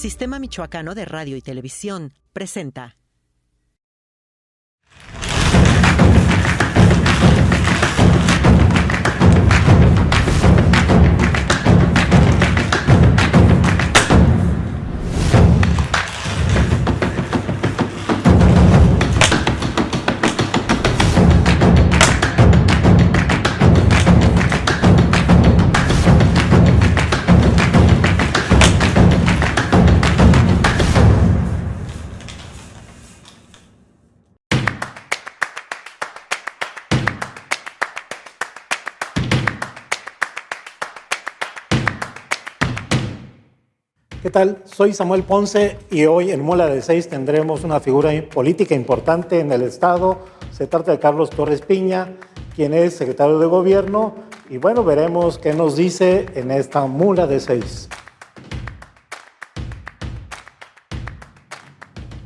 Sistema Michoacano de Radio y Televisión presenta. ¿Qué tal? Soy Samuel Ponce y hoy en Mula de Seis tendremos una figura política importante en el Estado. Se trata de Carlos Torres Piña, quien es secretario de Gobierno, y bueno, veremos qué nos dice en esta Mula de Seis.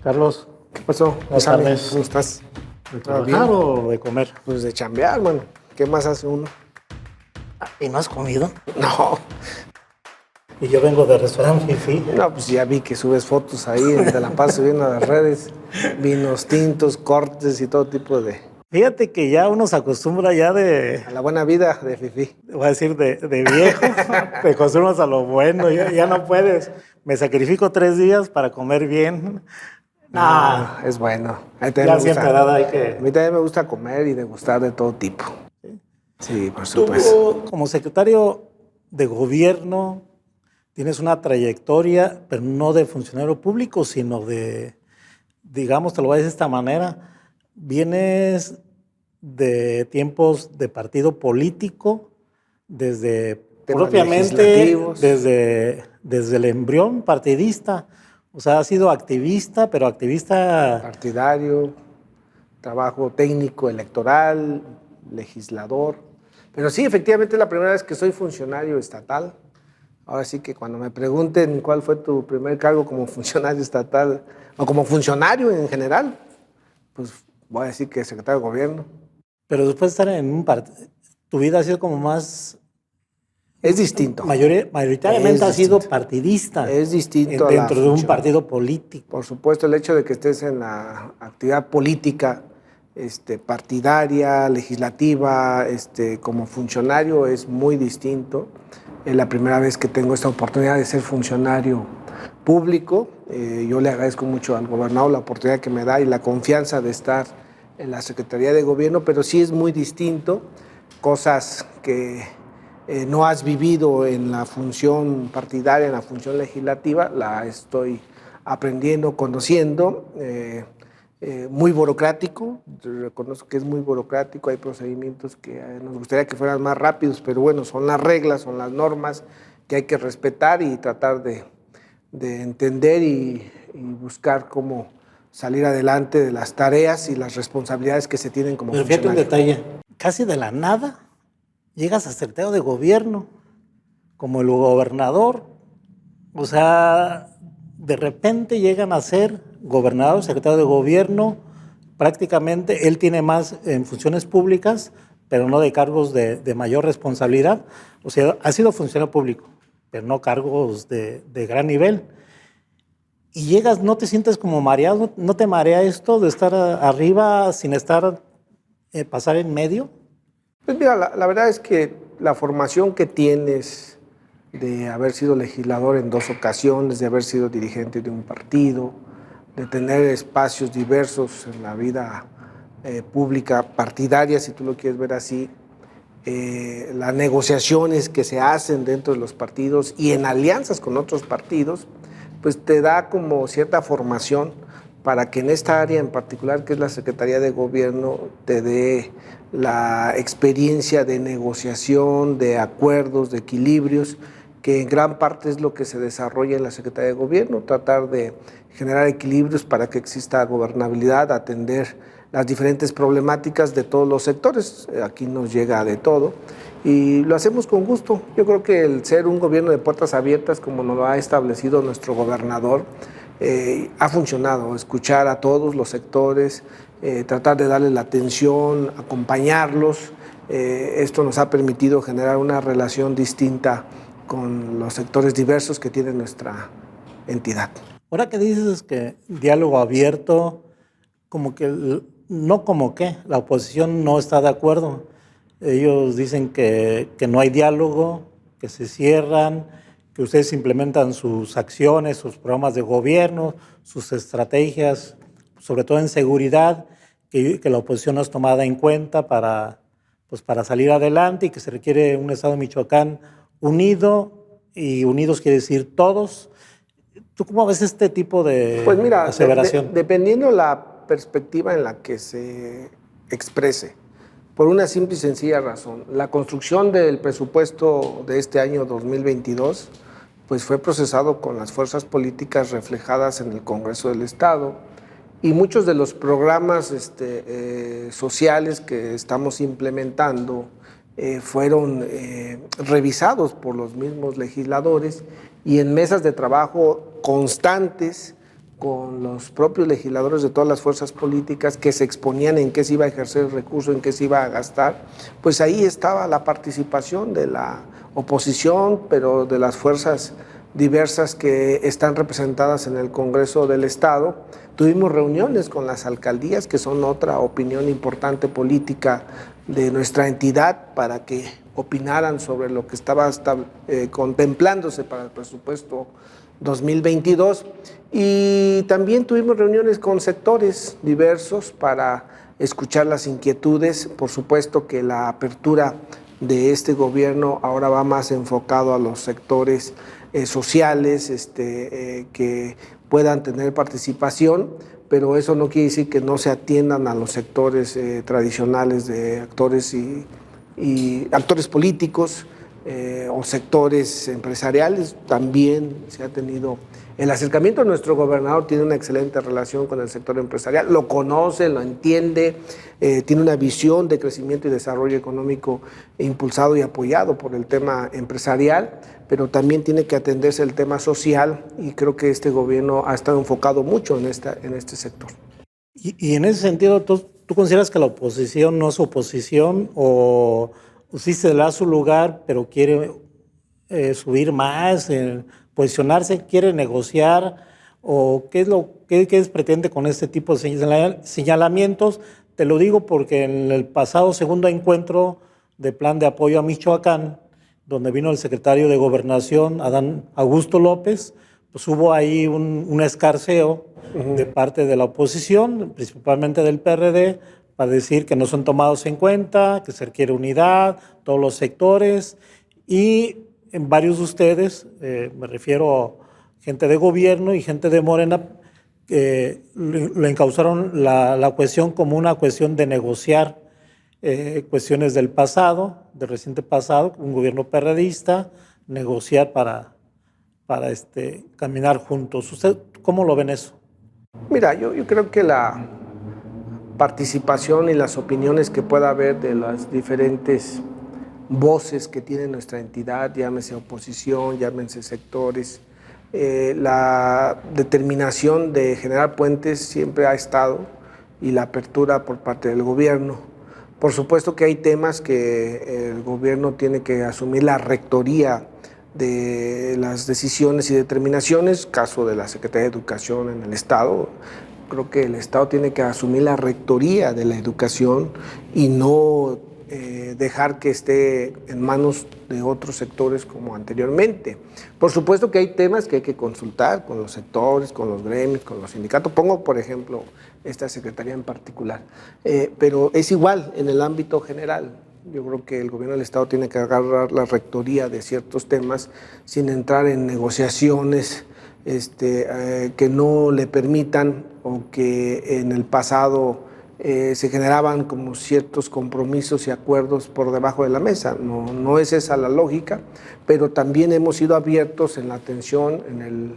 Carlos. ¿Qué pasó? Buenas tardes. ¿Cómo estás? ¿De trabajar o de comer? Pues de chambear, mano. ¿Qué más hace uno? ¿Y no has comido? No. Y yo vengo del restaurante Fifi. No, pues ya vi que subes fotos ahí, te la paso viendo a las redes. Vinos tintos, cortes y todo tipo de... Fíjate que ya uno se acostumbra ya A la buena vida de Fifi. voy a decir de viejo, te acostumbras a lo bueno, ya no puedes. Me sacrifico 3 días para comer bien. No, es bueno. A mí también Ya me siempre gusta. hay que... A mí también me gusta comer y degustar de todo tipo. Sí, por Tú, supuesto. como secretario de Gobierno, tienes una trayectoria, pero no de funcionario público, sino de, digamos, te lo voy a decir de esta manera, vienes de tiempos de partido político, desde Temas propiamente, legislativos. desde el embrión partidista. O sea, has sido activista, pero activista... Partidario, trabajo técnico, electoral, legislador. Pero sí, efectivamente es la primera vez que soy funcionario estatal. Ahora sí que cuando me pregunten cuál fue tu primer cargo como funcionario estatal o como funcionario en general, pues voy a decir que secretario de Gobierno. Pero después de estar en un partido, tu vida ha sido como más... Es distinto. Mayoritariamente ha sido partidista. Es distinto dentro de un partido político. Por supuesto, el hecho de que estés en la actividad política, partidaria, legislativa, como funcionario es muy distinto. Es la primera vez que tengo esta oportunidad de ser funcionario público. Yo le agradezco mucho al gobernador la oportunidad que me da y la confianza de estar en la Secretaría de Gobierno, pero sí es muy distinto, cosas que no has vivido en la función partidaria, en la función legislativa, la estoy aprendiendo, conociendo. Muy burocrático, reconozco que es muy burocrático, hay procedimientos que nos gustaría que fueran más rápidos, pero bueno, son las reglas, son las normas que hay que respetar y tratar de entender y buscar cómo salir adelante de las tareas y las responsabilidades que se tienen como funcionario. Pero fíjate un detalle, casi de la nada llegas a secretario de Gobierno, como el gobernador, o sea, de repente llegan a ser gobernador, secretario de Gobierno, prácticamente él tiene más en funciones públicas, pero no de cargos de mayor responsabilidad. O sea, ha sido funcionario público, pero no cargos de gran nivel. Y llegas, ¿no te sientes como mareado? ¿No te marea esto de estar arriba sin estar, pasar en medio? Pues mira, la verdad es que la formación que tienes de haber sido legislador en 2 ocasiones, de haber sido dirigente de un partido, de tener espacios diversos en la vida pública, partidaria, si tú lo quieres ver así, las negociaciones que se hacen dentro de los partidos y en alianzas con otros partidos, pues te da como cierta formación para que en esta área en particular, que es la Secretaría de Gobierno, te dé la experiencia de negociación, de acuerdos, de equilibrios, que en gran parte es lo que se desarrolla en la Secretaría de Gobierno, tratar de generar equilibrios para que exista gobernabilidad, atender las diferentes problemáticas de todos los sectores. Aquí nos llega de todo y lo hacemos con gusto. Yo creo que el ser un gobierno de puertas abiertas, como nos lo ha establecido nuestro gobernador, ha funcionado. Escuchar a todos los sectores, tratar de darle la atención, acompañarlos. Esto nos ha permitido generar una relación distinta con los sectores diversos que tiene entidad. Ahora que dices que diálogo abierto, la oposición no está de acuerdo. Ellos dicen que no hay diálogo, que se cierran, que ustedes implementan sus acciones, sus programas de gobierno, sus estrategias, sobre todo en seguridad, que la oposición no es tomada en cuenta para salir adelante y que se requiere un Estado de Michoacán unido, y unidos quiere decir todos. ¿Tú cómo ves este tipo de Pues mira, aseveración? dependiendo la perspectiva en la que se exprese, por una simple y sencilla razón, la construcción del presupuesto de este año 2022 pues fue procesado con las fuerzas políticas reflejadas en el Congreso del Estado, y muchos de los programas sociales que estamos implementando fueron revisados por los mismos legisladores, y en mesas de trabajo constantes con los propios legisladores de todas las fuerzas políticas que se exponían en qué se iba a ejercer el recurso, en qué se iba a gastar, pues ahí estaba la participación de la oposición, pero de las fuerzas diversas que están representadas en el Congreso del Estado. Tuvimos reuniones con las alcaldías, que son otra opinión importante política de nuestra entidad, para que opinaran sobre lo que estaba contemplándose para el presupuesto 2022, y también tuvimos reuniones con sectores diversos para escuchar las inquietudes. Por supuesto que la apertura de este gobierno ahora va más enfocado a los sectores sociales que puedan tener participación, pero eso no quiere decir que no se atiendan a los sectores tradicionales de actores y actores políticos o sectores empresariales. También se ha tenido el acercamiento. Nuestro gobernador tiene una excelente relación con el sector empresarial, lo conoce, lo entiende, tiene una visión de crecimiento y desarrollo económico impulsado y apoyado por el tema empresarial, pero también tiene que atenderse el tema social, y creo que este gobierno ha estado enfocado mucho en este sector. Y en ese sentido, ¿tú consideras que la oposición no es oposición, o sí se le da su lugar, pero quiere subir más, posicionarse, quiere negociar, o qué pretende con este tipo de señalamientos? Te lo digo porque en el pasado segundo encuentro de Plan de Apoyo a Michoacán, donde vino el secretario de Gobernación, Adán Augusto López, pues hubo ahí un escarceo de parte de la oposición, principalmente del PRD, para decir que no son tomados en cuenta, que se requiere unidad, todos los sectores, y en varios de ustedes, me refiero a gente de gobierno y gente de Morena, le encausaron la cuestión como una cuestión de negociar cuestiones del pasado, del reciente pasado, un gobierno perredista, negociar para caminar juntos. ¿Usted cómo lo ven eso? Mira, yo creo que la participación y las opiniones que pueda haber de las diferentes voces que tiene nuestra entidad, llámese oposición, llámense sectores, la determinación de generar puentes siempre ha estado, y la apertura por parte del gobierno. Por supuesto que hay temas que el gobierno tiene que asumir la rectoría de las decisiones y determinaciones, caso de la Secretaría de Educación en el Estado. Creo que el Estado tiene que asumir la rectoría de la educación y no dejar que esté en manos de otros sectores como anteriormente. Por supuesto que hay temas que hay que consultar con los sectores, con los gremios, con los sindicatos. Pongo, por ejemplo, esta secretaría en particular, pero es igual en el ámbito general. Yo creo que el gobierno del Estado tiene que agarrar la rectoría de ciertos temas sin entrar en negociaciones que no le permitan, o que en el pasado se generaban como ciertos compromisos y acuerdos por debajo de la mesa. No es esa la lógica, pero también hemos sido abiertos en la atención, en el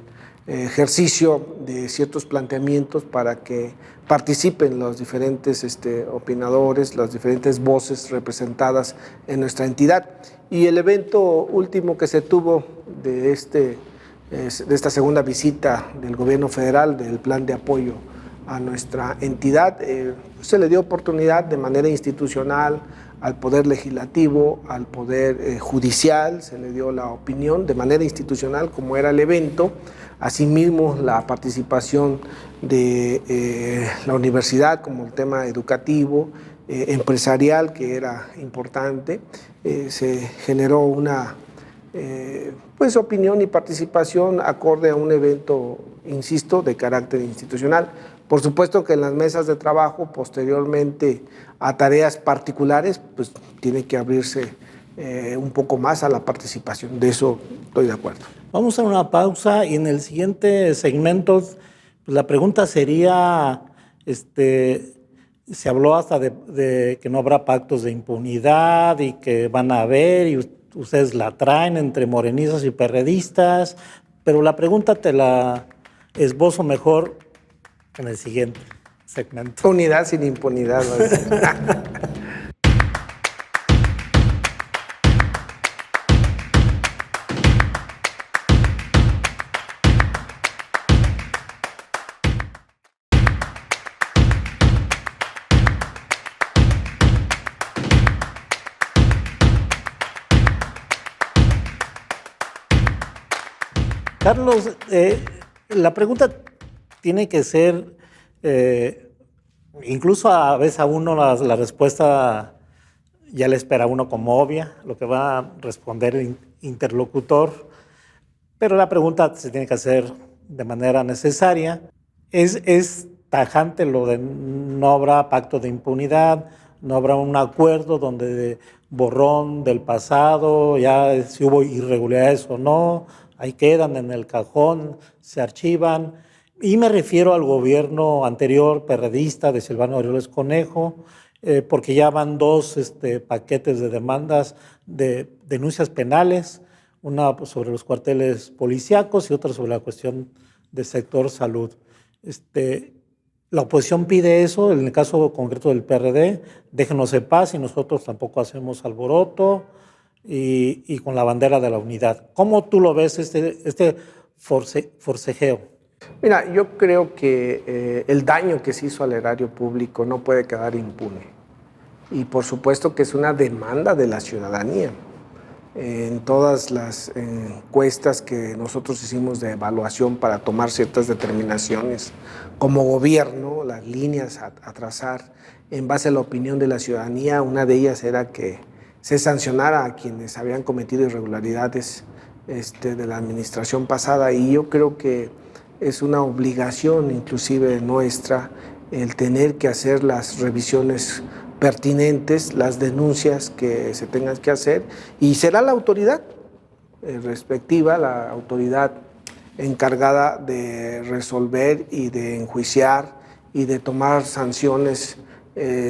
ejercicio de ciertos planteamientos para que participen los diferentes opinadores, las diferentes voces representadas en nuestra entidad. Y el evento último que se tuvo de esta segunda visita del gobierno federal, del plan de apoyo a nuestra entidad, se le dio oportunidad de manera institucional al Poder Legislativo, al Poder Judicial, se le dio la opinión de manera institucional como era el evento, asimismo la participación de la universidad como el tema educativo, empresarial, que era importante. Se generó una pues opinión y participación acorde a un evento, insisto, de carácter institucional. Por supuesto que en las mesas de trabajo, posteriormente a tareas particulares, pues tiene que abrirse un poco más a la participación. De eso estoy de acuerdo. Vamos a una pausa y en el siguiente segmento pues la pregunta sería, se habló hasta de que no habrá pactos de impunidad y que van a haber y ustedes la traen entre morenistas y perredistas, pero la pregunta te la esbozo mejor en el siguiente segmento. Unidad sin impunidad. Carlos, la pregunta tiene que ser, incluso a veces a uno la respuesta ya le espera a uno como obvia, lo que va a responder el interlocutor, pero la pregunta se tiene que hacer de manera necesaria. Es tajante lo de no habrá pacto de impunidad, no habrá un acuerdo donde borrón del pasado, ya si hubo irregularidades o no, ahí quedan en el cajón, se archivan. Y me refiero al gobierno anterior, perredista, de Silvano Aureoles Conejo, porque ya van dos paquetes de demandas de denuncias penales, una sobre los cuarteles policíacos y otra sobre la cuestión del sector salud. La oposición pide eso, en el caso concreto del PRD, déjenos en paz y nosotros tampoco hacemos alboroto y con la bandera de la unidad. ¿Cómo tú lo ves este forcejeo? Mira, yo creo que el daño que se hizo al erario público no puede quedar impune. Y por supuesto que es una demanda de la ciudadanía. En todas las encuestas que nosotros hicimos de evaluación para tomar ciertas determinaciones como gobierno, las líneas a trazar en base a la opinión de la ciudadanía, una de ellas era que se sancionara a quienes habían cometido irregularidades de la administración pasada, y yo creo que es una obligación inclusive nuestra el tener que hacer las revisiones pertinentes, las denuncias que se tengan que hacer, y será la autoridad respectiva, la autoridad encargada de resolver y de enjuiciar y de tomar sanciones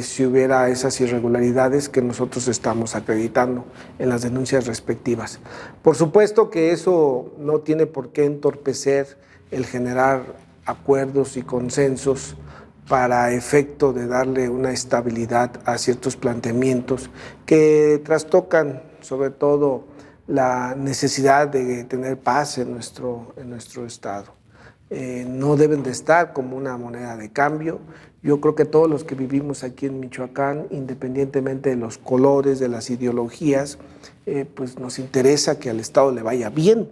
si hubiera esas irregularidades que nosotros estamos acreditando en las denuncias respectivas. Por supuesto que eso no tiene por qué entorpecer el generar acuerdos y consensos para efecto de darle una estabilidad a ciertos planteamientos que trastocan sobre todo la necesidad de tener paz en nuestro estado. No deben de estar como una moneda de cambio. Yo creo que todos los que vivimos aquí en Michoacán, independientemente de los colores, de las ideologías, pues nos interesa que al Estado le vaya bien,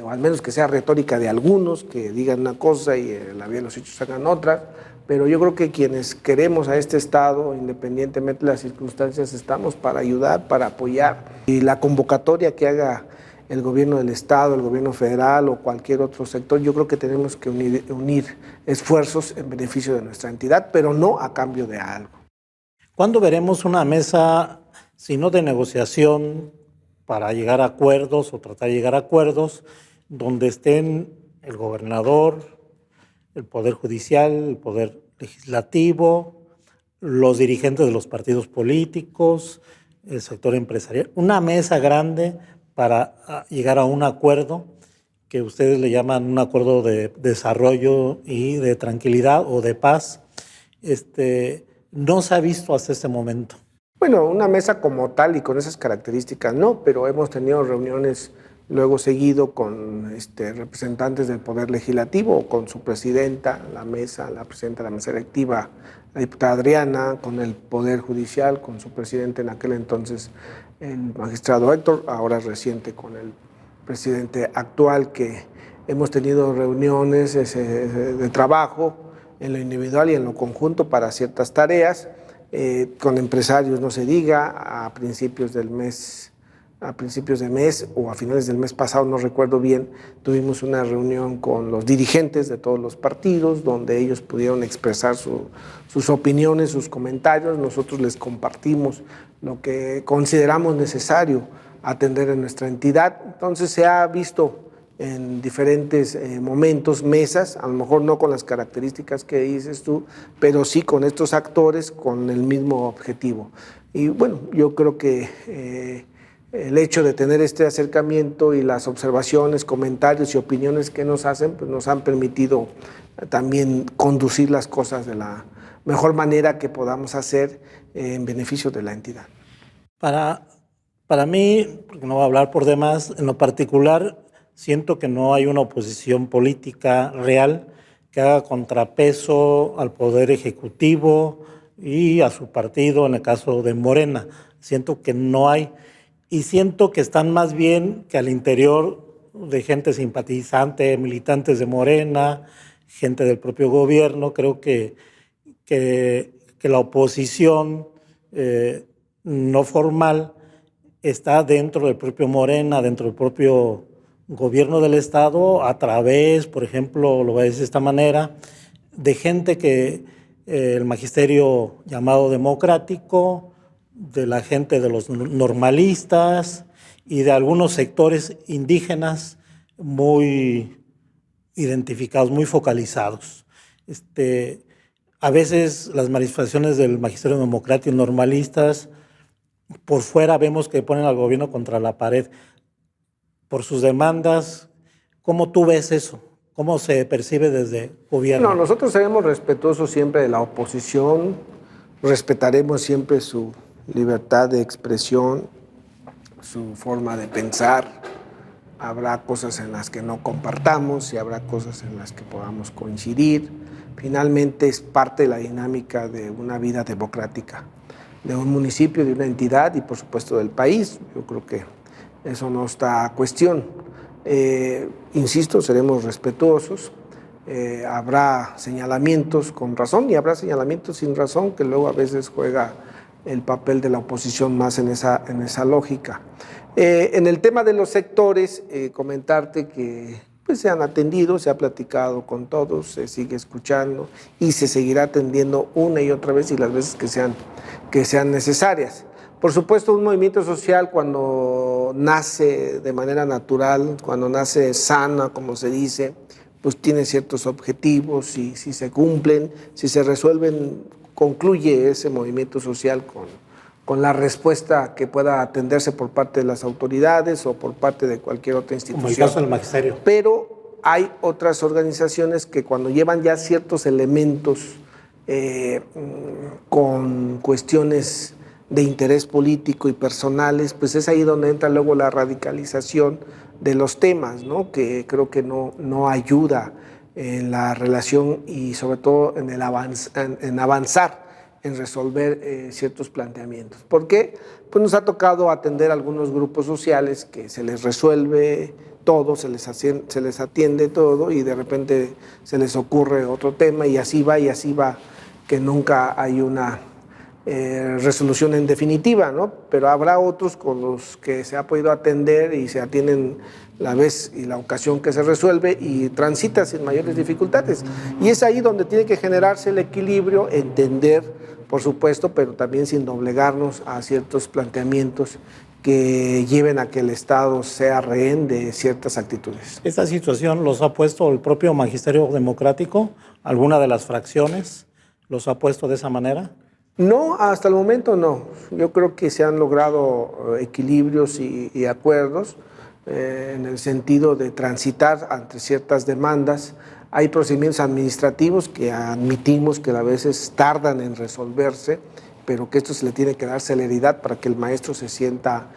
o al menos que sea retórica de algunos, que digan una cosa y la vida de los hechos hagan otra. Pero yo creo que quienes queremos a este Estado, independientemente de las circunstancias, estamos para ayudar, para apoyar. Y la convocatoria que haga el gobierno del Estado, el gobierno federal o cualquier otro sector, yo creo que tenemos que unir esfuerzos en beneficio de nuestra entidad, pero no a cambio de algo. ¿Cuándo veremos una mesa, si no de negociación, para llegar a acuerdos o tratar de llegar a acuerdos, donde estén el gobernador, el Poder Judicial, el Poder Legislativo, los dirigentes de los partidos políticos, el sector empresarial, una mesa grande para llegar a un acuerdo que ustedes le llaman un acuerdo de desarrollo y de tranquilidad o de paz? No se ha visto hasta este momento. Bueno, una mesa como tal y con esas características no, pero hemos tenido reuniones luego seguido con representantes del Poder Legislativo, con su presidenta, la presidenta de la mesa directiva, la diputada Adriana, con el Poder Judicial, con su presidente en aquel entonces, el magistrado Héctor, ahora reciente con el presidente actual, que hemos tenido reuniones de trabajo en lo individual y en lo conjunto para ciertas tareas, con empresarios no se diga, a principios de mes o a finales del mes pasado, no recuerdo bien, tuvimos una reunión con los dirigentes de todos los partidos, donde ellos pudieron expresar sus opiniones, sus comentarios. Nosotros les compartimos lo que consideramos necesario atender en nuestra entidad. Entonces se ha visto en diferentes momentos, mesas, a lo mejor no con las características que dices tú, pero sí con estos actores con el mismo objetivo. Y bueno, yo creo que el hecho de tener este acercamiento y las observaciones, comentarios y opiniones que nos hacen, pues nos han permitido también conducir las cosas de la mejor manera que podamos hacer en beneficio de la entidad. Para mí, porque no voy a hablar por demás, en lo particular, siento que no hay una oposición política real que haga contrapeso al Poder Ejecutivo y a su partido, en el caso de Morena. Siento que no hay, y siento que están más bien que al interior de gente simpatizante, militantes de Morena, gente del propio gobierno. Creo que la oposición no formal está dentro del propio Morena, dentro del propio gobierno del Estado, a través, por ejemplo, lo voy a decir de esta manera, de gente que el magisterio llamado democrático, de la gente de los normalistas y de algunos sectores indígenas muy identificados, muy focalizados. A veces las manifestaciones del magisterio democrático y normalistas, por fuera vemos que ponen al gobierno contra la pared por sus demandas. ¿Cómo tú ves eso? ¿Cómo se percibe desde gobierno? No, nosotros seremos respetuosos siempre de la oposición, respetaremos siempre su libertad de expresión, su forma de pensar. Habrá cosas en las que no compartamos y habrá cosas en las que podamos coincidir. Finalmente es parte de la dinámica de una vida democrática, de un municipio, de una entidad y por supuesto del país. Yo creo que eso no está a cuestión. Insisto, seremos respetuosos. Habrá señalamientos con razón y habrá señalamientos sin razón, que luego a veces juega el papel de la oposición más en esa lógica. En el tema de los sectores, comentarte que pues, se han atendido, se ha platicado con todos, se sigue escuchando y se seguirá atendiendo una y otra vez y las veces que sean necesarias. Por supuesto, un movimiento social cuando nace de manera natural, cuando nace sana, como se dice, pues tiene ciertos objetivos y si se cumplen, si se resuelven, concluye ese movimiento social con la respuesta que pueda atenderse por parte de las autoridades o por parte de cualquier otra institución. Como el caso del magisterio. Pero hay otras organizaciones que cuando llevan ya ciertos elementos con cuestiones de interés político y personales, pues es ahí donde entra luego la radicalización de los temas, ¿no? Que creo que no ayuda en la relación y sobre todo en avanzar en resolver ciertos planteamientos. ¿Por qué? Pues nos ha tocado atender a algunos grupos sociales que se les resuelve todo, se les atiende todo y de repente se les ocurre otro tema y así va, que nunca hay una resolución en definitiva, ¿no? Pero habrá otros con los que se ha podido atender y se atienden la vez y la ocasión que se resuelve y transita sin mayores dificultades. Y es ahí donde tiene que generarse el equilibrio, entender, por supuesto, pero también sin doblegarnos a ciertos planteamientos que lleven a que el Estado sea rehén de ciertas actitudes. ¿Esta situación los ha puesto el propio magisterio democrático? ¿Alguna de las fracciones los ha puesto de esa manera? No, hasta el momento no. Yo creo que se han logrado equilibrios y acuerdos en el sentido de transitar ante ciertas demandas. Hay procedimientos administrativos que admitimos que a veces tardan en resolverse pero que esto se le tiene que dar celeridad para que el maestro se sienta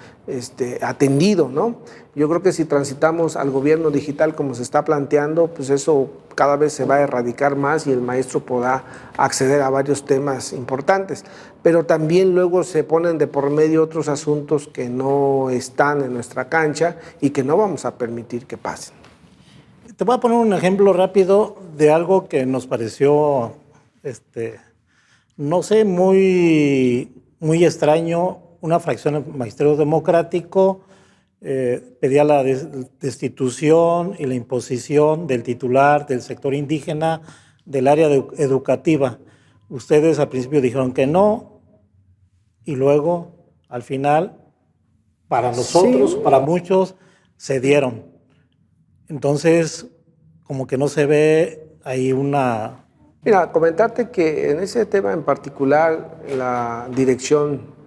atendido, ¿no? Yo creo que si transitamos al gobierno digital como se está planteando, pues eso cada vez se va a erradicar más y el maestro podrá acceder a varios temas importantes. Pero también luego se ponen de por medio otros asuntos que no están en nuestra cancha y que no vamos a permitir que pasen. Te voy a poner un ejemplo rápido de algo que nos pareció, no sé, muy extraño. Una fracción del Magisterio Democrático pedía la destitución y la imposición del titular del sector indígena del área educativa. Ustedes al principio dijeron que no y luego, al final, para nosotros, sí, para muchos, cedieron. Entonces, como que no se ve ahí una... Mira, comentarte que en ese tema en particular, la dirección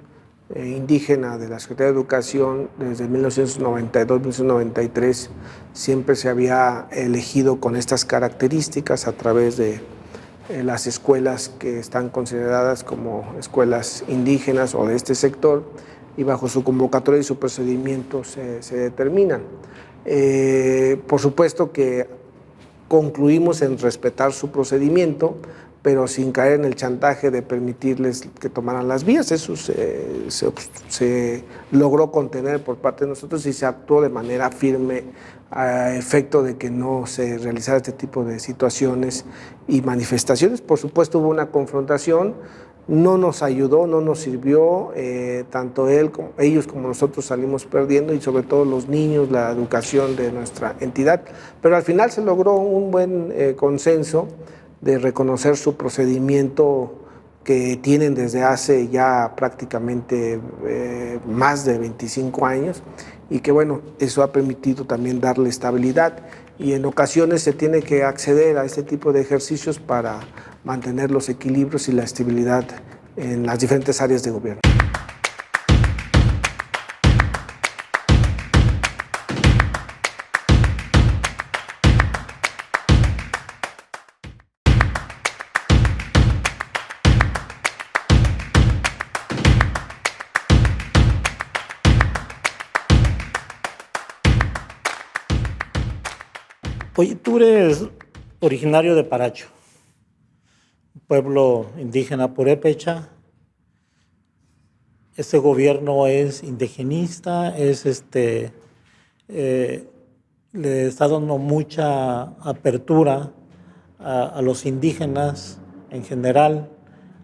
indígena de la Secretaría de Educación desde 1992-1993 siempre se había elegido con estas características a través de las escuelas que están consideradas como escuelas indígenas o de este sector, y bajo su convocatoria y su procedimiento se determinan. Por supuesto que concluimos en respetar su procedimiento, pero sin caer en el chantaje de permitirles que tomaran las vías. Eso se logró contener por parte de nosotros y se actuó de manera firme a efecto de que no se realizara este tipo de situaciones y manifestaciones. Por supuesto hubo una confrontación, no nos ayudó, no nos sirvió, tanto ellos como nosotros salimos perdiendo, y sobre todo los niños, la educación de nuestra entidad, pero al final se logró un buen consenso de reconocer su procedimiento que tienen desde hace ya prácticamente más de 25 años, y que bueno, eso ha permitido también darle estabilidad, y en ocasiones se tiene que acceder a este tipo de ejercicios para mantener los equilibrios y la estabilidad en las diferentes áreas de gobierno. Oye, tú eres originario de Paracho, pueblo indígena purépecha. Este gobierno es indigenista, le está dando mucha apertura a los indígenas en general,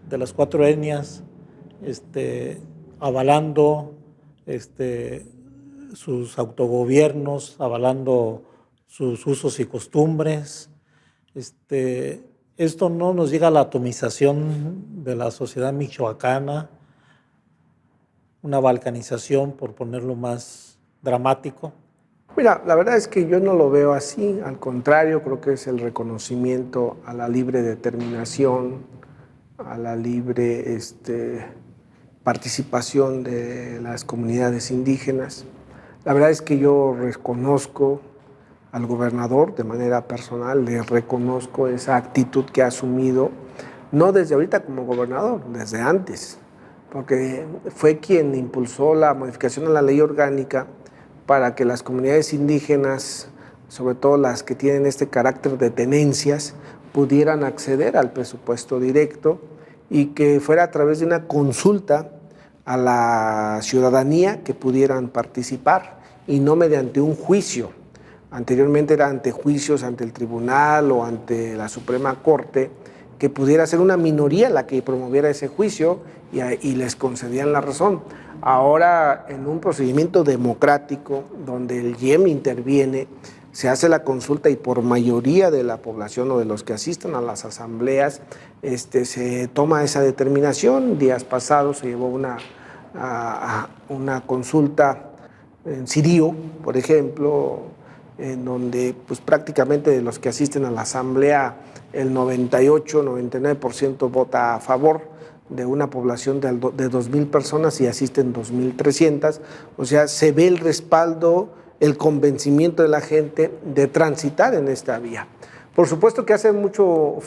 de las 4 etnias, avalando sus autogobiernos, avalando sus usos y costumbres. Esto no nos llega a la atomización de la sociedad michoacana, una balcanización, por ponerlo más dramático. Mira, la verdad es que yo no lo veo así, al contrario, creo que es el reconocimiento a la libre determinación, a la libre participación de las comunidades indígenas. La verdad es que yo reconozco al gobernador de manera personal, le reconozco esa actitud que ha asumido, no desde ahorita como gobernador, desde antes, porque fue quien impulsó la modificación a la ley orgánica para que las comunidades indígenas, sobre todo las que tienen este carácter de tenencias, pudieran acceder al presupuesto directo, y que fuera a través de una consulta a la ciudadanía que pudieran participar, y no mediante un juicio. Anteriormente era ante juicios ante el tribunal o ante la Suprema Corte, que pudiera ser una minoría la que promoviera ese juicio y les concedían la razón. Ahora, en un procedimiento democrático donde el IEM interviene, se hace la consulta, y por mayoría de la población o de los que asisten a las asambleas se toma esa determinación. Días pasados se llevó una consulta en Sirío, por ejemplo, en donde pues prácticamente de los que asisten a la asamblea el 98-99% vota a favor, de una población de 2,000 personas, y asisten 2,300. O sea, se ve el respaldo, el convencimiento de la gente de transitar en esta vía. Por supuesto que hace mucha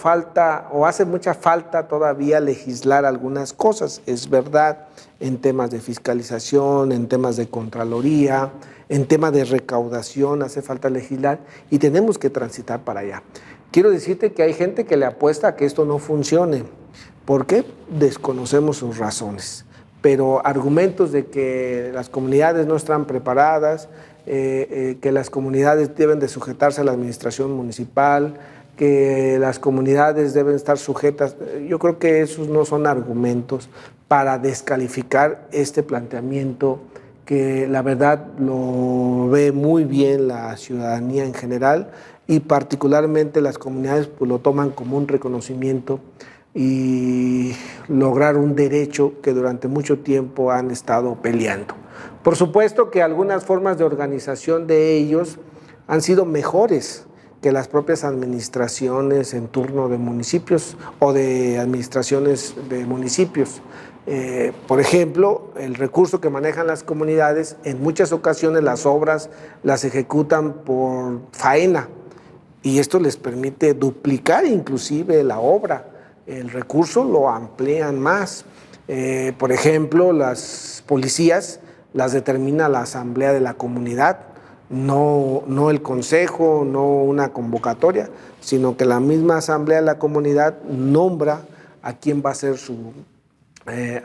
falta todavía legislar algunas cosas, es verdad, en temas de fiscalización, en temas de contraloría, en temas de recaudación hace falta legislar y tenemos que transitar para allá. Quiero decirte que hay gente que le apuesta a que esto no funcione. ¿Por qué? Desconocemos sus razones. Pero argumentos de que las comunidades no están preparadas, que las comunidades deben de sujetarse a la administración municipal, que las comunidades deben estar sujetas, yo creo que esos no son argumentos para descalificar este planteamiento que la verdad lo ve muy bien la ciudadanía en general y particularmente las comunidades pues lo toman como un reconocimiento y lograr un derecho que durante mucho tiempo han estado peleando. Por supuesto que algunas formas de organización de ellos han sido mejores que las propias administraciones en turno de municipios o de administraciones de municipios. Por ejemplo, el recurso que manejan las comunidades, en muchas ocasiones las obras las ejecutan por faena y esto les permite duplicar inclusive la obra. El recurso lo amplían más. Por ejemplo, las policías las determina la asamblea de la comunidad, no el consejo, no una convocatoria, sino que la misma asamblea de la comunidad nombra a quién va a ser su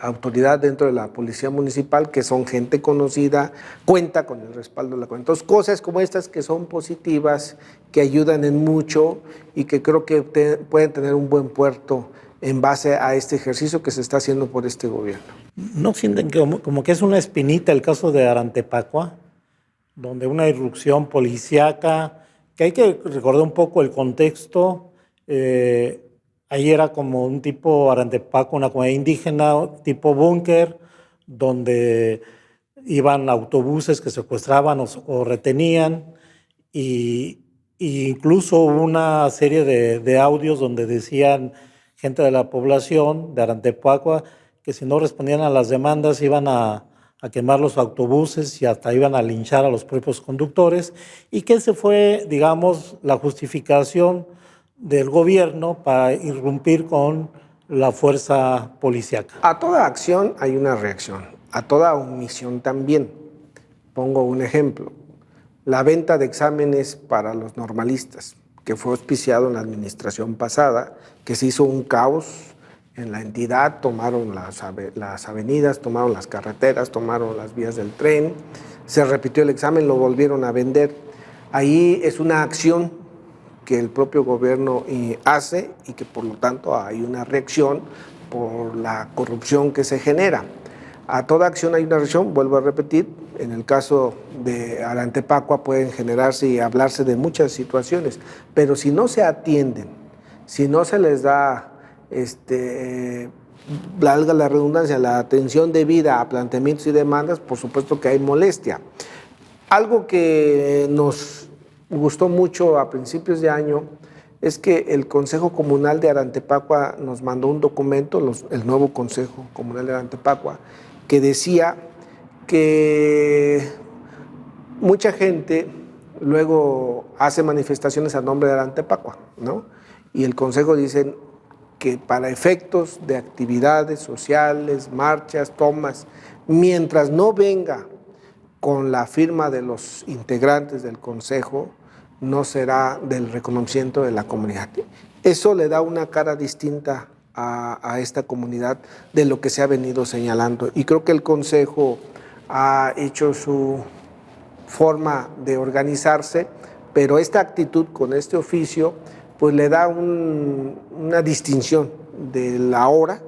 autoridad dentro de la policía municipal, que son gente conocida, cuenta con el respaldo de la comunidad. Entonces, cosas como estas que son positivas, que ayudan en mucho y que creo que pueden tener un buen puerto en base a este ejercicio que se está haciendo por este gobierno. ¿No sienten que como que es una espinita el caso de Arantepacua, donde una irrupción policíaca, que hay que recordar un poco el contexto? Ahí era como un tipo Arantepacua, una comunidad indígena, tipo búnker, donde iban autobuses que secuestraban o retenían, y incluso hubo una serie de audios donde decían gente de la población de Arantepacua que si no respondían a las demandas iban a quemar los autobuses y hasta iban a linchar a los propios conductores, y que ese fue, digamos, la justificación del gobierno para irrumpir con la fuerza policíaca. A toda acción hay una reacción, a toda omisión también. Pongo un ejemplo, la venta de exámenes para los normalistas, que fue auspiciado en la administración pasada, que se hizo un caos en la entidad, tomaron las avenidas, tomaron las carreteras, tomaron las vías del tren, se repitió el examen, lo volvieron a vender. Ahí es una acción que el propio gobierno hace y que por lo tanto hay una reacción por la corrupción que se genera. A toda acción hay una reacción, vuelvo a repetir, en el caso de Arantepacua pueden generarse y hablarse de muchas situaciones, pero si no se atienden, si no se les da, valga la redundancia, la atención debida a planteamientos y demandas, por supuesto que hay molestia. Algo que nos gustó mucho a principios de año es que el Consejo Comunal de Arantepacua nos mandó un documento, el nuevo Consejo Comunal de Arantepacua, que decía que mucha gente luego hace manifestaciones a nombre de Arantepacua, ¿no? Y el Consejo dice que para efectos de actividades sociales, marchas, tomas, mientras no venga con la firma de los integrantes del Consejo, no será del reconocimiento de la comunidad. Eso le da una cara distinta a esta comunidad de lo que se ha venido señalando. Y creo que el Consejo ha hecho su forma de organizarse, pero esta actitud con este oficio pues le da una distinción de la hora,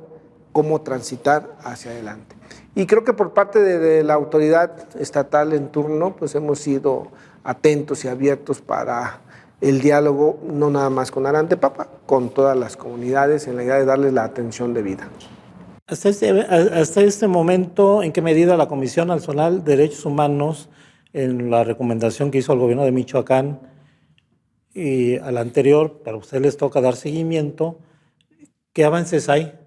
cómo transitar hacia adelante. Y creo que por parte de la autoridad estatal en turno, pues hemos sido atentos y abiertos para el diálogo, no nada más con Arantepacua, con todas las comunidades, en la idea de darles la atención debida. Hasta este momento, ¿en qué medida la Comisión Nacional de Derechos Humanos, en la recomendación que hizo el gobierno de Michoacán y a la anterior, para ustedes les toca dar seguimiento, qué avances hay?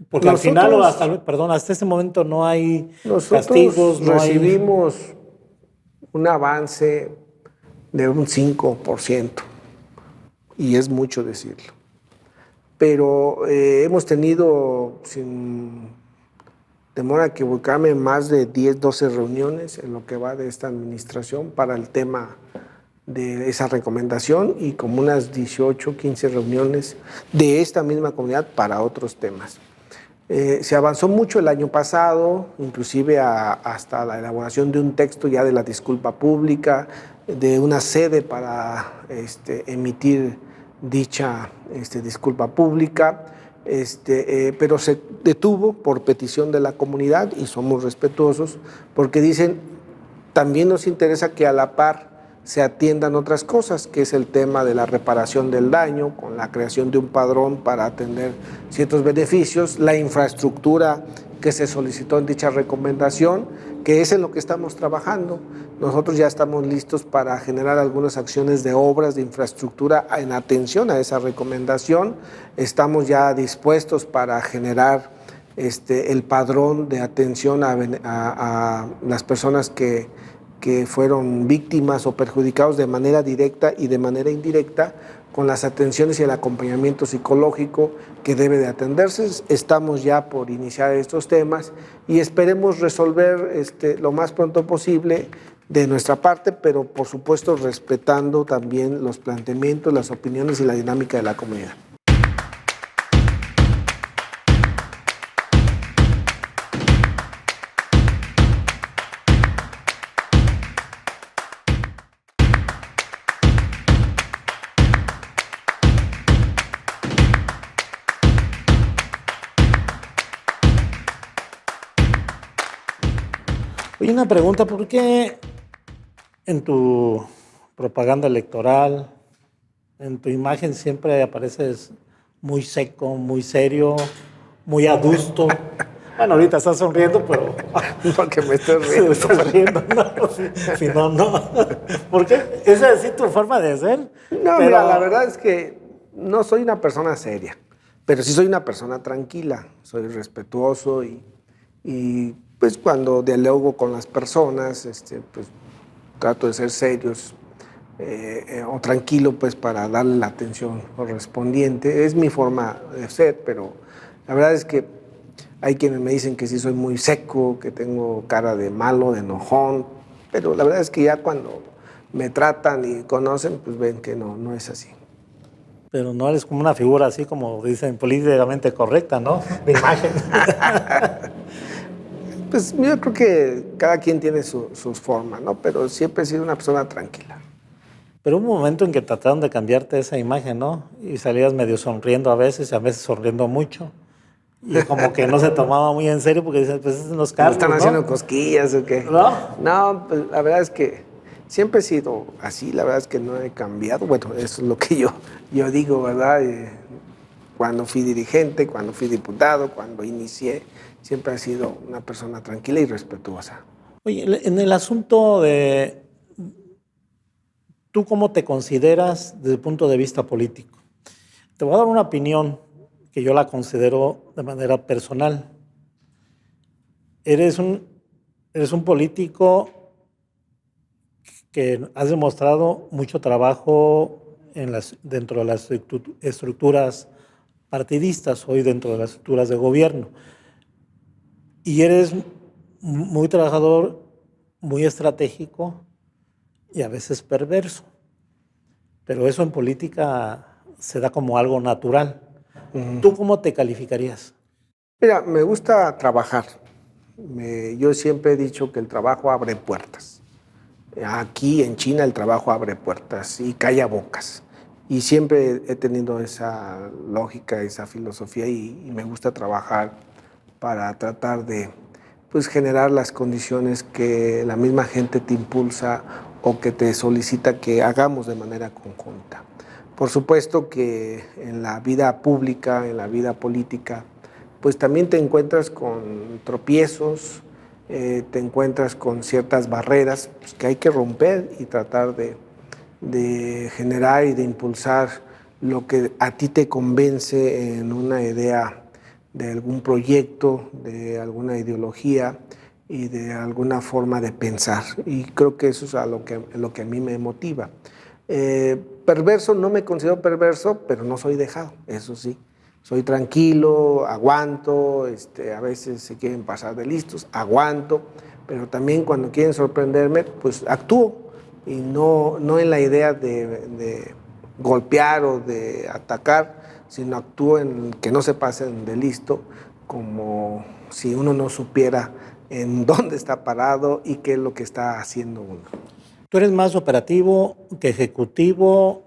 Porque al final, hasta este momento no hay castigos. Nosotros recibimos un avance de un 5%, y es mucho decirlo. Pero hemos tenido, sin temor a equivocarme, más de 10, 12 reuniones en lo que va de esta administración para el tema de esa recomendación, y como unas 18, 15 reuniones de esta misma comunidad para otros temas. Se avanzó mucho el año pasado, inclusive hasta la elaboración de un texto ya de la disculpa pública, de una sede para emitir dicha disculpa pública, pero se detuvo por petición de la comunidad, y somos respetuosos porque dicen, también nos interesa que a la par se atiendan otras cosas, que es el tema de la reparación del daño, con la creación de un padrón para atender ciertos beneficios, la infraestructura que se solicitó en dicha recomendación, que es en lo que estamos trabajando. Nosotros ya estamos listos para generar algunas acciones de obras de infraestructura en atención a esa recomendación. Estamos ya dispuestos para generar el padrón de atención a las personas que fueron víctimas o perjudicados de manera directa y de manera indirecta, con las atenciones y el acompañamiento psicológico que debe de atenderse. Estamos ya por iniciar estos temas y esperemos resolver lo más pronto posible de nuestra parte, pero por supuesto respetando también los planteamientos, las opiniones y la dinámica de la comunidad. Oye, una pregunta, ¿por qué en tu propaganda electoral, en tu imagen siempre apareces muy seco, muy serio, muy adusto? Bueno, ahorita estás sonriendo, pero... Porque me estoy riendo. Estás riendo, no. Si no, no. ¿Por qué? ¿Esa es tu forma de ser? No, pero... mira, la verdad es que no soy una persona seria, pero sí soy una persona tranquila. Soy respetuoso y pues cuando dialogo con las personas, pues trato de ser serios o tranquilo, pues para darle la atención correspondiente. Es mi forma de ser, pero la verdad es que hay quienes me dicen que sí soy muy seco, que tengo cara de malo, de enojón, pero la verdad es que ya cuando me tratan y conocen, pues ven que no es así. Pero no eres como una figura así como dicen, políticamente correcta, ¿no? De imagen. Pues yo creo que cada quien tiene sus formas, ¿no? Pero siempre he sido una persona tranquila. Pero hubo un momento en que trataron de cambiarte esa imagen, ¿no? Y salías medio sonriendo a veces sonriendo mucho. Y como que no se tomaba muy en serio porque dicen, pues es los cargos, ¿están haciendo cosquillas o qué? ¿No? No, pues la verdad es que siempre he sido así, la verdad es que no he cambiado. Bueno, eso es lo que yo digo, ¿verdad? Cuando fui dirigente, cuando fui diputado, cuando inicié, siempre he sido una persona tranquila y respetuosa. Oye, en el asunto de tú cómo te consideras desde el punto de vista político, te voy a dar una opinión que yo la considero de manera personal. Eres un político que has demostrado mucho trabajo dentro de las estructuras partidistas, hoy dentro de las estructuras de gobierno. Y eres muy trabajador, muy estratégico y a veces perverso. Pero eso en política se da como algo natural. ¿Tú cómo te calificarías? Mira, me gusta trabajar. Yo siempre he dicho que el trabajo abre puertas. Aquí en China el trabajo abre puertas y calla bocas. Y siempre he tenido esa lógica, esa filosofía y me gusta trabajar para tratar de pues, generar las condiciones que la misma gente te impulsa o que te solicita que hagamos de manera conjunta. Por supuesto que en la vida pública, en la vida política, pues también te encuentras con tropiezos, te encuentras con ciertas barreras pues, que hay que romper y tratar de generar y de impulsar lo que a ti te convence en una idea de algún proyecto, de alguna ideología, y de alguna forma de pensar. Y creo que eso es lo que a mí me motiva. Perverso, no me considero perverso, pero no soy dejado, eso sí. Soy tranquilo, aguanto, a veces se quieren pasar de listos, aguanto, pero también cuando quieren sorprenderme, pues actúo. Y no en la idea de golpear o de atacar, sino actúo en que no se pasen de listo, como si uno no supiera en dónde está parado y qué es lo que está haciendo uno. ¿Tú eres más operativo que ejecutivo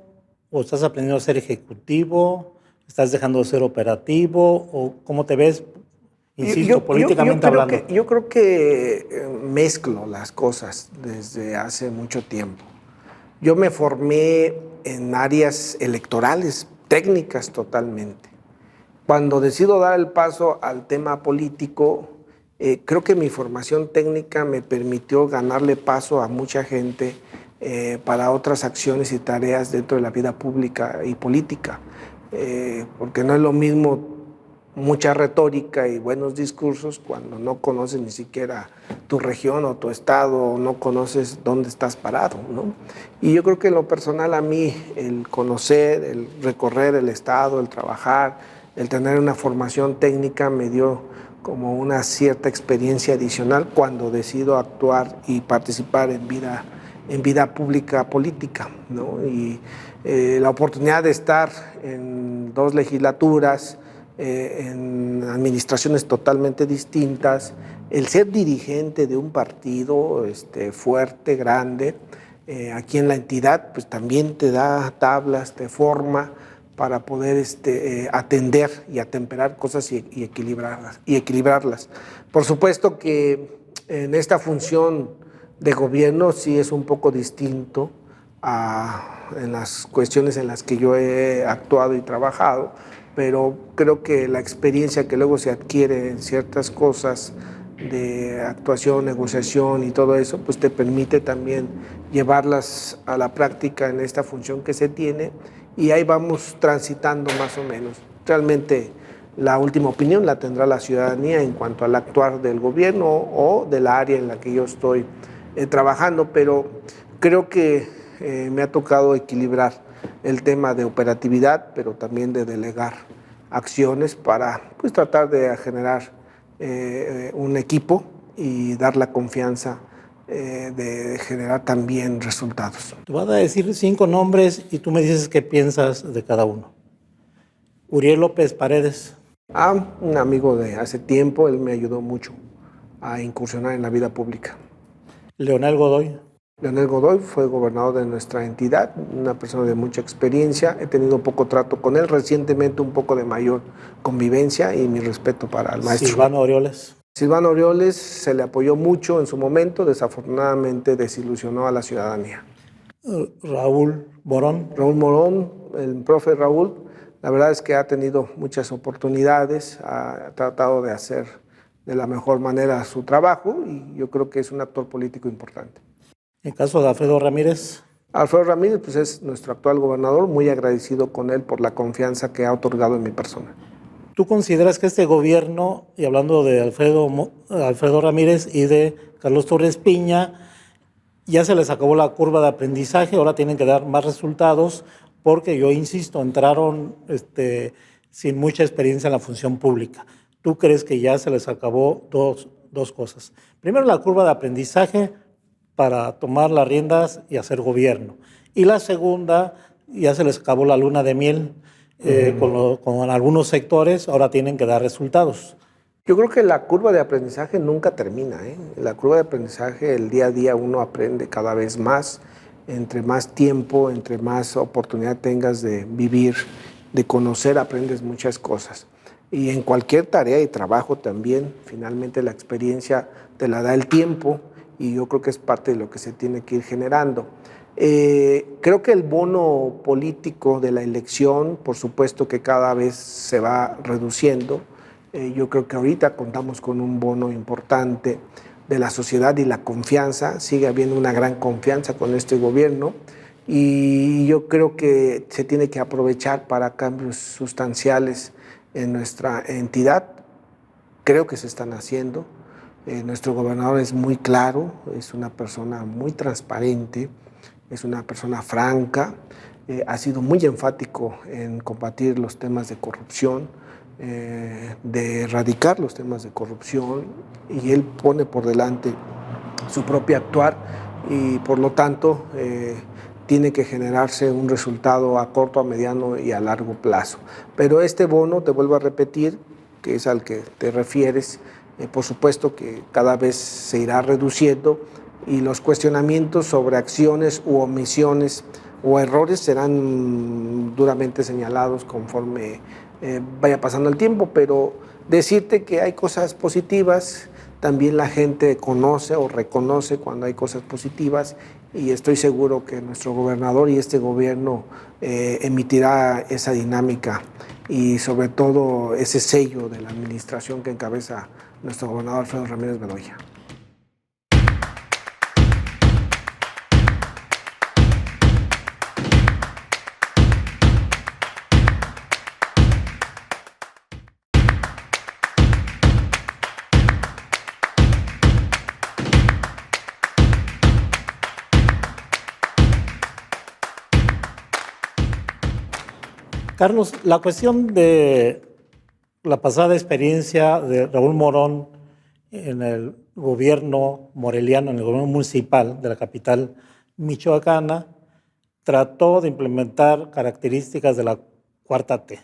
o estás aprendiendo a ser ejecutivo? ¿Estás dejando de ser operativo? ¿O cómo te ves, insisto, políticamente hablando? Yo creo que mezclo las cosas desde hace mucho tiempo. Yo me formé en áreas electorales, técnicas totalmente. Cuando decido dar el paso al tema político, creo que mi formación técnica me permitió ganarle paso a mucha gente para otras acciones y tareas dentro de la vida pública y política. Porque no es lo mismo mucha retórica y buenos discursos cuando no conoces ni siquiera tu región o tu estado, o no conoces dónde estás parado, ¿no? Y yo creo que en lo personal a mí el conocer, el recorrer el estado, el trabajar, el tener una formación técnica me dio como una cierta experiencia adicional cuando decido actuar y participar en vida pública política, ¿no? Y la oportunidad de estar en 2 legislaturas, en administraciones totalmente distintas, el ser dirigente de un partido fuerte, grande, aquí en la entidad, pues también te da tablas, te forma para poder atender y atemperar cosas y equilibrarlas. Por supuesto que en esta función de gobierno sí es un poco distinto en las cuestiones en las que yo he actuado y trabajado, pero creo que la experiencia que luego se adquiere en ciertas cosas de actuación, negociación y todo eso, pues te permite también llevarlas a la práctica en esta función que se tiene, y ahí vamos transitando más o menos. Realmente la última opinión la tendrá la ciudadanía en cuanto al actuar del gobierno o de la área en la que yo estoy trabajando, pero creo que me ha tocado equilibrar el tema de operatividad, pero también de delegar acciones para pues, tratar de generar un equipo y dar la confianza de generar también resultados. Te voy a decir 5 nombres y tú me dices qué piensas de cada uno. Uriel López Paredes. Un amigo de hace tiempo, él me ayudó mucho a incursionar en la vida pública. Leonel Godoy. Leonel Godoy fue gobernador de nuestra entidad, una persona de mucha experiencia. He tenido poco trato con él, recientemente un poco de mayor convivencia, y mi respeto para el maestro. Silvano Aureoles. Silvano Aureoles se le apoyó mucho en su momento, desafortunadamente desilusionó a la ciudadanía. Raúl Morón. Raúl Morón, el profe Raúl, la verdad es que ha tenido muchas oportunidades, ha tratado de hacer de la mejor manera su trabajo, y yo creo que es un actor político importante. En caso de Alfredo Ramírez. Alfredo Ramírez pues es nuestro actual gobernador, muy agradecido con él por la confianza que ha otorgado en mi persona. ¿Tú consideras que este gobierno, y hablando de Alfredo Ramírez y de Carlos Torres Piña, ya se les acabó la curva de aprendizaje, ahora tienen que dar más resultados, porque yo insisto, entraron sin mucha experiencia en la función pública? ¿Tú crees que ya se les acabó dos cosas? Primero, la curva de aprendizaje para tomar las riendas y hacer gobierno. Y la segunda, ya se les acabó la luna de miel con algunos sectores, ahora tienen que dar resultados. Yo creo que la curva de aprendizaje nunca termina, ¿eh? La curva de aprendizaje, el día a día uno aprende cada vez más, entre más tiempo, entre más oportunidad tengas de vivir, de conocer, aprendes muchas cosas. Y en cualquier tarea y trabajo también, finalmente la experiencia te la da el tiempo, y yo creo que es parte de lo que se tiene que ir generando. Creo que el bono político de la elección, por supuesto que cada vez se va reduciendo. Yo creo que ahorita contamos con un bono importante de la sociedad y la confianza. Sigue habiendo una gran confianza con este gobierno, y yo creo que se tiene que aprovechar para cambios sustanciales en nuestra entidad. Creo que se están haciendo. Nuestro gobernador es muy claro, es una persona muy transparente, es una persona franca, ha sido muy enfático en combatir los temas de corrupción, de erradicar los temas de corrupción, y él pone por delante su propio actuar y por lo tanto tiene que generarse un resultado a corto, a mediano y a largo plazo. Pero este bono, te vuelvo a repetir, que es al que te refieres, por supuesto que cada vez se irá reduciendo y los cuestionamientos sobre acciones u omisiones o errores serán duramente señalados conforme vaya pasando el tiempo, pero decirte que hay cosas positivas, también la gente conoce o reconoce cuando hay cosas positivas, y estoy seguro que nuestro gobernador y este gobierno emitirá esa dinámica y sobre todo ese sello de la administración que encabeza nuestro gobernador Alfredo Ramírez Bedoya. Carlos, la cuestión de la pasada experiencia de Raúl Morón en el gobierno moreliano, en el gobierno municipal de la capital michoacana, trató de implementar características de la cuarta T.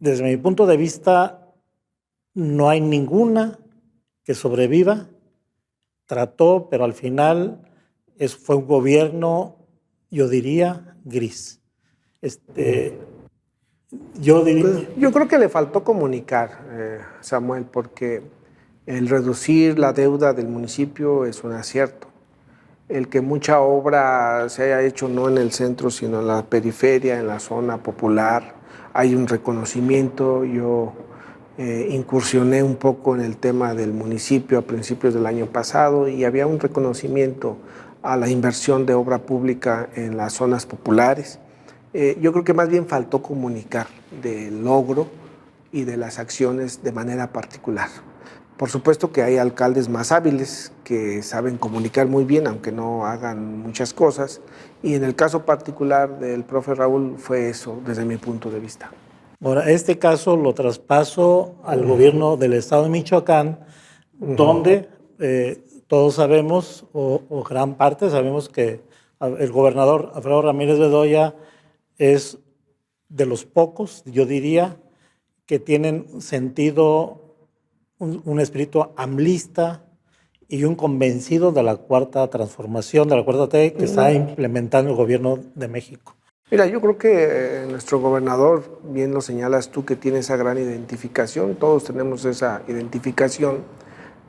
Desde mi punto de vista, no hay ninguna que sobreviva. Trató, pero al final fue un gobierno, yo diría, gris. Yo creo que le faltó comunicar, Samuel, porque el reducir la deuda del municipio es un acierto. El que mucha obra se haya hecho no en el centro, sino en la periferia, en la zona popular, hay un reconocimiento. Yo incursioné un poco en el tema del municipio a principios del año pasado y había un reconocimiento a la inversión de obra pública en las zonas populares. Yo creo que más bien faltó comunicar del logro y de las acciones de manera particular. Por supuesto que hay alcaldes más hábiles que saben comunicar muy bien, aunque no hagan muchas cosas, y en el caso particular del profe Raúl fue eso, desde mi punto de vista. Ahora, este caso lo traspaso al gobierno del estado de Michoacán, donde todos sabemos, o gran parte sabemos, que el gobernador Alfredo Ramírez Bedoya es de los pocos, yo diría, que tienen sentido, un espíritu amlista y un convencido de la cuarta transformación, de la cuarta T que está implementando el gobierno de México. Mira, yo creo que nuestro gobernador, bien lo señalas tú, que tiene esa gran identificación, todos tenemos esa identificación,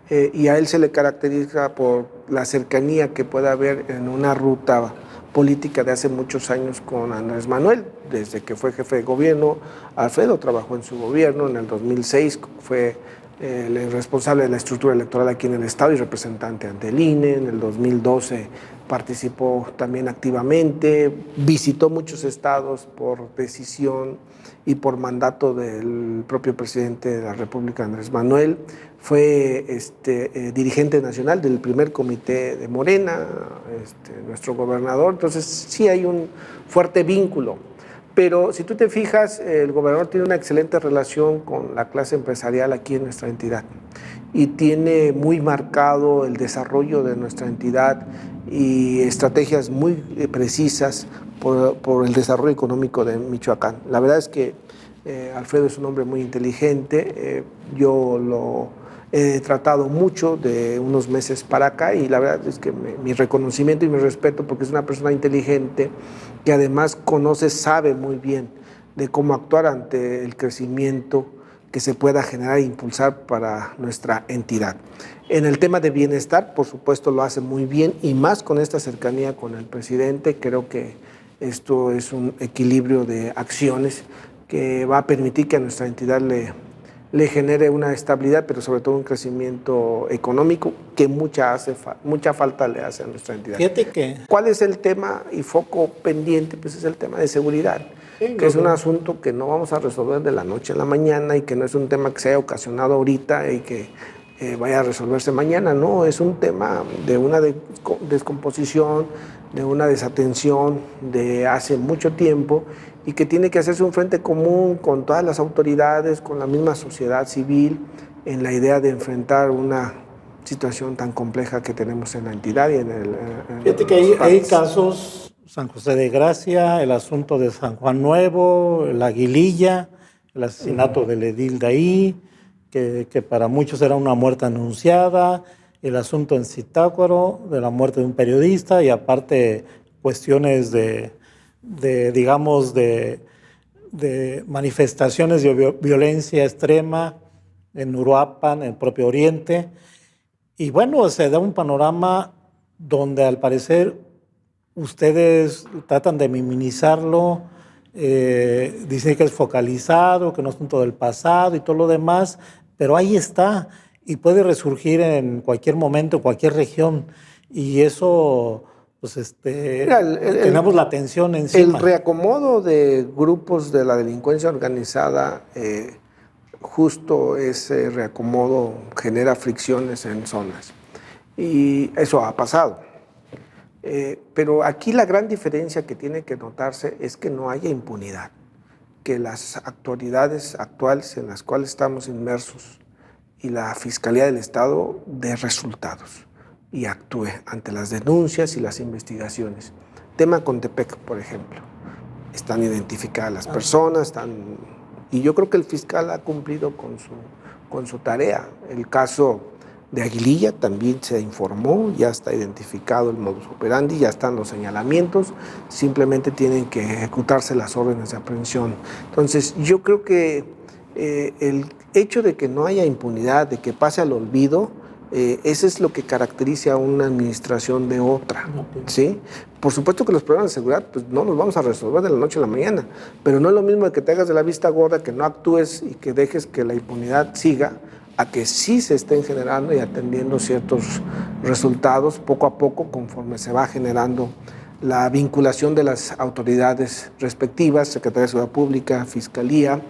y a él se le caracteriza por la cercanía que puede haber en una ruta política de hace muchos años con Andrés Manuel. Desde que fue jefe de gobierno, Alfredo trabajó en su gobierno. En el 2006 fue el responsable de la estructura electoral aquí en el estado y representante ante el INE. En el 2012 participó también activamente, visitó muchos estados por decisión y por mandato del propio presidente de la República, Andrés Manuel. Fue dirigente nacional del primer comité de Morena, nuestro gobernador. Entonces sí hay un fuerte vínculo. Pero si tú te fijas, el gobernador tiene una excelente relación con la clase empresarial aquí en nuestra entidad y tiene muy marcado el desarrollo de nuestra entidad y estrategias muy precisas por el desarrollo económico de Michoacán. La verdad es que Alfredo es un hombre muy inteligente. Yo lo he tratado mucho de unos meses para acá y la verdad es que mi reconocimiento y mi respeto, porque es una persona inteligente que además conoce, sabe muy bien de cómo actuar ante el crecimiento que se pueda generar e impulsar para nuestra entidad. En el tema de bienestar, por supuesto, lo hace muy bien y más con esta cercanía con el presidente. Creo que esto es un equilibrio de acciones que va a permitir que a nuestra entidad le genere una estabilidad, pero sobre todo un crecimiento económico que mucha falta le hace a nuestra entidad. Fíjate que... ¿Cuál es el tema y foco pendiente? Pues es el tema de seguridad, que es un asunto que no vamos a resolver de la noche a la mañana y que no es un tema que se haya ocasionado ahorita y que vaya a resolverse mañana, no, es un tema de una descomposición, de una desatención de hace mucho tiempo y que tiene que hacerse un frente común con todas las autoridades, con la misma sociedad civil, en la idea de enfrentar una situación tan compleja que tenemos en la entidad y en el... Fíjate que hay casos, San José de Gracia, el asunto de San Juan Nuevo, la Aguililla, el asesinato del edil de ahí, que para muchos era una muerte anunciada, el asunto en Zitácuaro de la muerte de un periodista y aparte cuestiones de manifestaciones de violencia extrema en Uruapan, en el propio Oriente. Y bueno, se da un panorama donde al parecer ustedes tratan de minimizarlo, dicen que es focalizado, que no es asunto del pasado y todo lo demás, pero ahí está y puede resurgir en cualquier momento, en cualquier región. Y eso, pues Mira, tenemos la atención encima. El reacomodo de grupos de la delincuencia organizada, justo ese reacomodo genera fricciones en zonas. Y eso ha pasado. Pero aquí la gran diferencia que tiene que notarse es que no haya impunidad, que las autoridades actuales en las cuales estamos inmersos y la Fiscalía del Estado dé resultados y actúe ante las denuncias y las investigaciones. Tema Contepec, por ejemplo. Están identificadas las personas, y yo creo que el fiscal ha cumplido con su tarea. El caso de Aguililla también se informó, ya está identificado el modus operandi, ya están los señalamientos, simplemente tienen que ejecutarse las órdenes de aprehensión. Entonces, yo creo que el hecho de que no haya impunidad, de que pase al olvido, eso es lo que caracteriza a una administración de otra, ¿sí? Por supuesto que los problemas de seguridad pues, no los vamos a resolver de la noche a la mañana, pero no es lo mismo de que te hagas de la vista gorda, que no actúes y que dejes que la impunidad siga, a que sí se estén generando y atendiendo ciertos resultados poco a poco conforme se va generando la vinculación de las autoridades respectivas, Secretaría de Seguridad Pública, Fiscalía.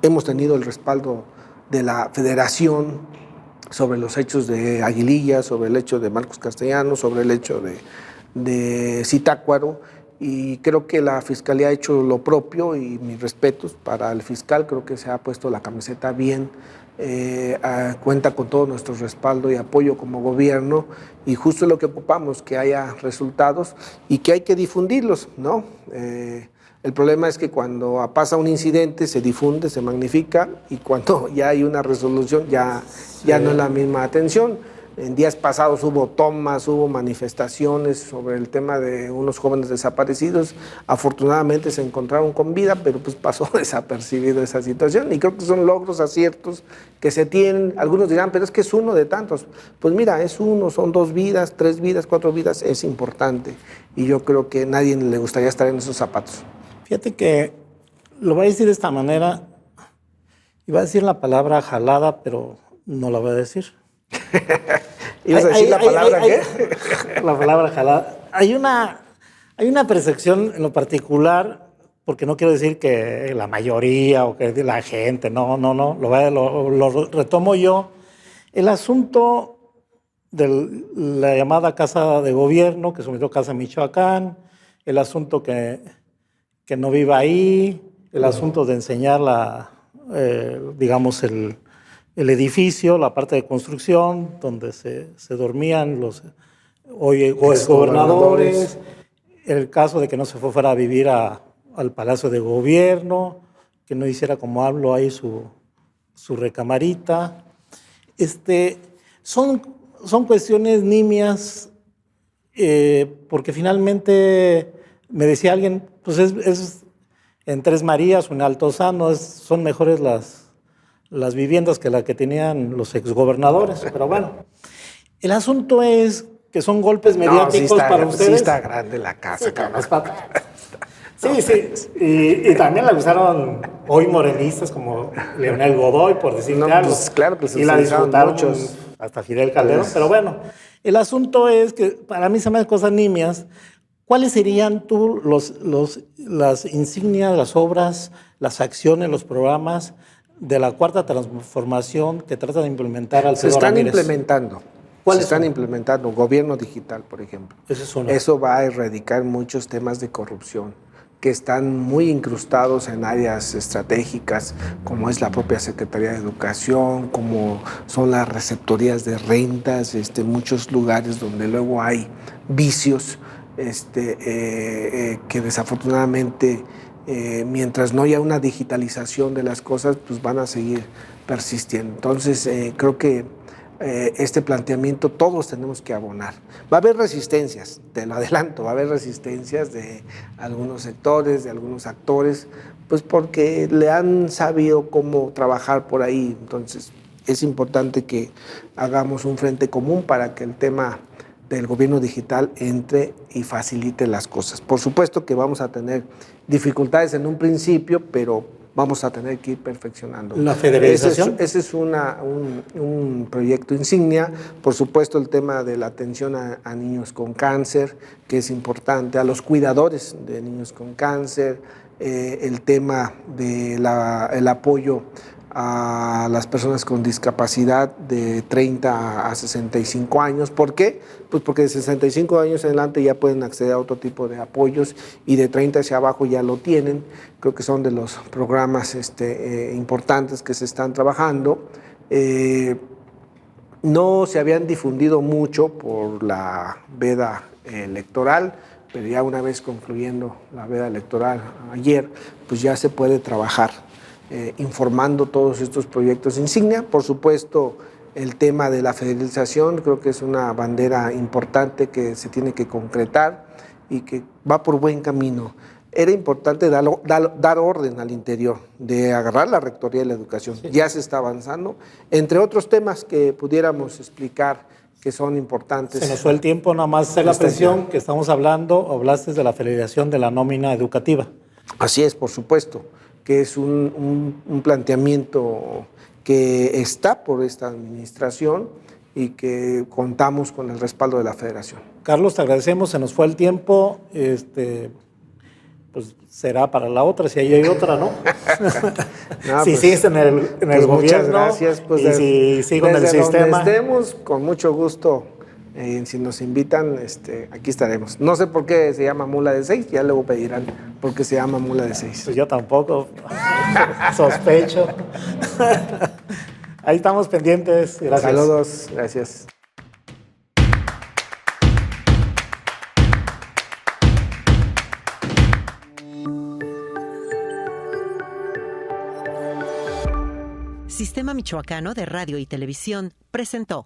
Hemos tenido el respaldo de la Federación sobre los hechos de Aguililla, sobre el hecho de Marcos Castellanos, sobre el hecho de Zitácuaro, y creo que la Fiscalía ha hecho lo propio y mis respetos para el fiscal, creo que se ha puesto la camiseta bien, cuenta con todo nuestro respaldo y apoyo como gobierno y justo lo que ocupamos, que haya resultados y que hay que difundirlos, ¿no? El problema es que cuando pasa un incidente se difunde, se magnifica y cuando ya hay una resolución ya no es la misma atención. En días pasados hubo tomas, hubo manifestaciones sobre el tema de unos jóvenes desaparecidos. Afortunadamente se encontraron con vida, pero pues pasó desapercibido esa situación. Y creo que son logros, aciertos que se tienen. Algunos dirán, pero es que es uno de tantos. Pues mira, es uno, son 2 vidas, 3 vidas, 4 vidas, es importante. Y yo creo que a nadie le gustaría estar en esos zapatos. Fíjate que lo voy a decir de esta manera. Iba a decir la palabra jalada, pero no la voy a decir. ¿Ibas a decir la palabra qué? La palabra jalada. Hay una percepción en lo particular, porque no quiero decir que la mayoría o que la gente, no, lo retomo yo. El asunto de la llamada Casa de Gobierno, que sometió Casa Michoacán, el asunto que no viva ahí, el asunto de enseñar digamos, el edificio, la parte de construcción, donde se dormían los hoy gobernadores, el caso de que no se fuera a vivir al Palacio de Gobierno, que no hiciera como hablo ahí su recamarita. Son cuestiones nimias, porque finalmente me decía alguien, pues es en Tres Marías o en Altozano son mejores las viviendas que la que tenían los exgobernadores, pero bueno. El asunto es que son golpes mediáticos para ustedes. Sí está grande la casa, sí, cabrón. Sí. Y también la usaron hoy morenistas como Leonel Godoy, por decirte algo. Pues claro que se y la disfrutaron muchos. Hasta Fidel Calderón, pero bueno. El asunto es que para mí se me hacen cosas nimias. ¿Cuáles serían las insignias, las obras, las acciones, los programas de la cuarta transformación que trata de implementar Alfredo Se están Ramírez? implementando. ¿Cuáles Se están son? implementando. Gobierno digital, por ejemplo. Ese es uno. Eso va a erradicar muchos temas de corrupción que están muy incrustados en áreas estratégicas, como es la propia Secretaría de Educación, como son las receptorías de rentas, muchos lugares donde luego hay vicios que desafortunadamente, mientras no haya una digitalización de las cosas, pues van a seguir persistiendo. Entonces, creo que este planteamiento todos tenemos que abonar. Va a haber resistencias, te lo adelanto, va a haber resistencias de algunos sectores, de algunos actores, pues porque le han sabido cómo trabajar por ahí. Entonces es importante que hagamos un frente común para que el tema del gobierno digital entre y facilite las cosas. Por supuesto que vamos a tener dificultades en un principio, pero vamos a tener que ir perfeccionando. ¿La federalización? Ese es un proyecto insignia. Por supuesto, el tema de la atención a niños con cáncer, que es importante, a los cuidadores de niños con cáncer, el tema del apoyo a las personas con discapacidad de 30 a 65 años. ¿Por qué? Pues porque de 65 años en adelante ya pueden acceder a otro tipo de apoyos y de 30 hacia abajo ya lo tienen. Creo que son de los programas importantes que se están trabajando. No se habían difundido mucho por la veda electoral, pero ya una vez concluyendo la veda electoral ayer, pues ya se puede trabajar informando todos estos proyectos insignia. Por supuesto, el tema de la federalización creo que es una bandera importante que se tiene que concretar y que va por buen camino. Era importante dar orden al interior, de agarrar la Rectoría de la Educación. Sí. Ya se está avanzando, entre otros temas que pudiéramos explicar que son importantes. Se nos fue el tiempo, nada más hacer la presión que estamos hablando, hablaste de la federalización de la nómina educativa. Así es, por supuesto, que es un planteamiento que está por esta administración y que contamos con el respaldo de la Federación. Carlos, te agradecemos, se nos fue el tiempo, pues será para la otra, si ahí hay otra, ¿no? No, si pues, sigues en el gobierno, muchas gracias, pues y si sigo en el sistema. Donde estemos, con mucho gusto. Si nos invitan, aquí estaremos. No sé por qué se llama Mula de 6, ya luego pedirán por qué se llama Mula de 6. Pues yo tampoco, sospecho. Ahí estamos pendientes, gracias. Saludos, gracias. Sistema Michoacano de Radio y Televisión presentó